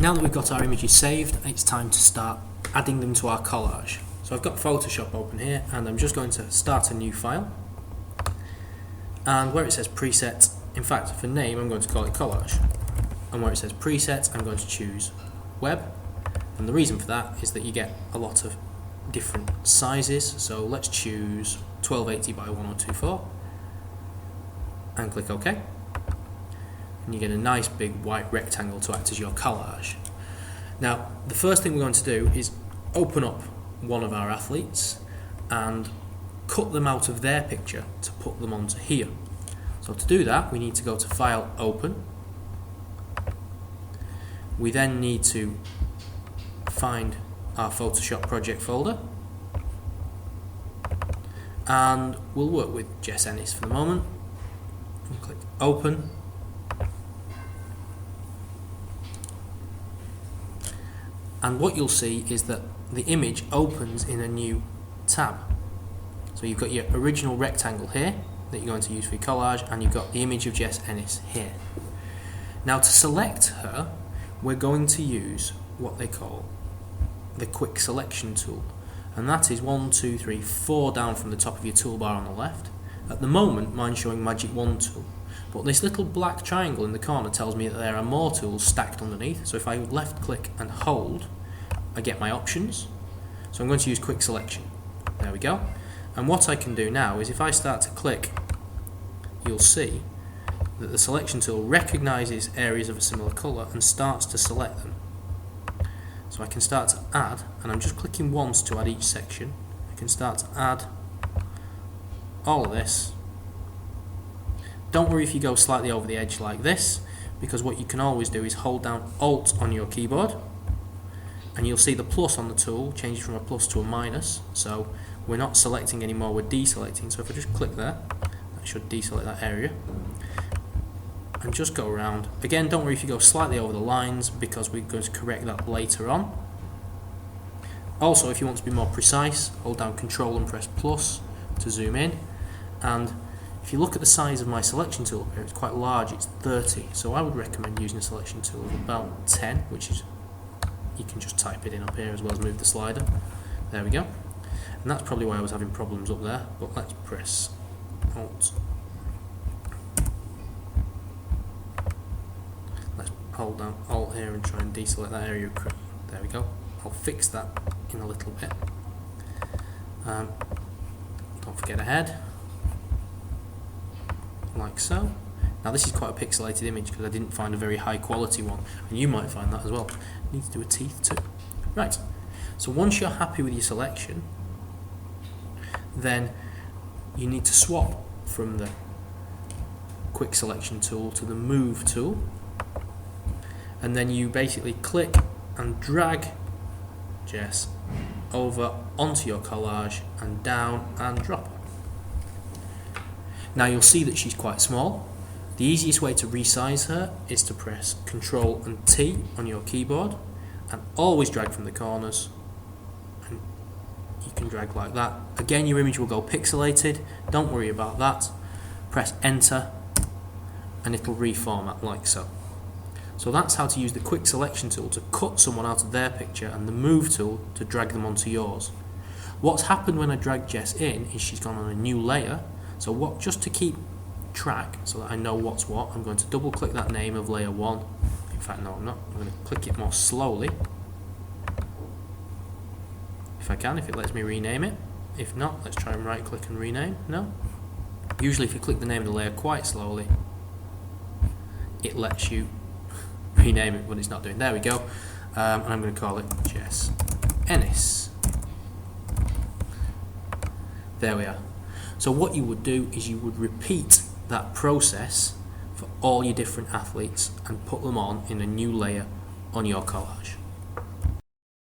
Now that we've got our images saved, it's time to start adding them to our collage. So I've got Photoshop open here, and I'm just going to start a new file. And where it says preset, in fact for name I'm going to call it collage. And where it says preset I'm going to choose web. And the reason for that is that you get a lot of different sizes. So let's choose 1280 by 1024 and click OK. And you get a nice big white rectangle to act as your collage. Now the first thing we're going to do is open up one of our athletes and cut them out of their picture to put them onto here. So to do that we need to go to File, Open. We then need to find our Photoshop project folder, and we'll work with Jess Ennis for the moment. And click Open. And what you'll see is that the image opens in a new tab. So you've got your original rectangle here that you're going to use for your collage, and you've got the image of Jess Ennis here. Now to select her, we're going to use what they call the quick selection tool, and that is 1, 2, 3, 4 down from the top of your toolbar on the left. At the moment mine's showing Magic Wand tool, but this little black triangle in the corner tells me that there are more tools stacked underneath. So if I left click and hold, I get my options. So I'm going to use quick selection. There we go. And what I can do now is if I start to click, you'll see that the selection tool recognises areas of a similar colour and starts to select them. So I can start to add, and I'm just clicking once to add each section. I can start to add all of this. Don't worry if you go slightly over the edge like this, because what you can always do is hold down Alt on your keyboard, and you'll see the plus on the tool changes from a plus to a minus. So we're not selecting anymore, we're deselecting. So if I just click there, that should deselect that area. And just go around. Again, don't worry if you go slightly over the lines, because we're going to correct that later on. Also, if you want to be more precise, hold down Control and press plus to zoom in. And if you look at the size of my selection tool here, it's quite large, it's 30. So I would recommend using a selection tool of about 10, which is, you can just type it in up here as well as move the slider. There we go. And that's probably why I was having problems up there, but let's press Alt. Hold down Alt here and try and deselect that area. There we go. I'll fix that in a little bit. Don't forget ahead, like so. Now this is quite a pixelated image because I didn't find a very high quality one, and you might find that as well. You need to do a teeth too. Right, so once you're happy with your selection, then you need to swap from the quick selection tool to the move tool. And then you basically click and drag Jess over onto your collage and down and drop her. Now you'll see that she's quite small. The easiest way to resize her is to press Ctrl and T on your keyboard and always drag from the corners, and you can drag like that. Again, your image will go pixelated, don't worry about that. Press Enter and it'll reformat like so. So that's how to use the quick selection tool to cut someone out of their picture, and the move tool to drag them onto yours. What's happened when I drag Jess in is she's gone on a new layer. So just to keep track so that I know what's what, I'm going to double click that name of layer 1. In fact no, I'm not. I'm going to click it more slowly. If I can, if it lets me rename it. If not, let's try and right click and rename. No? Usually if you click the name of the layer quite slowly, it lets you rename it, but it's not doing. There we go. And I'm going to call it Jess Ennis. There we are. So what you would do is you would repeat that process for all your different athletes and put them on in a new layer on your collage.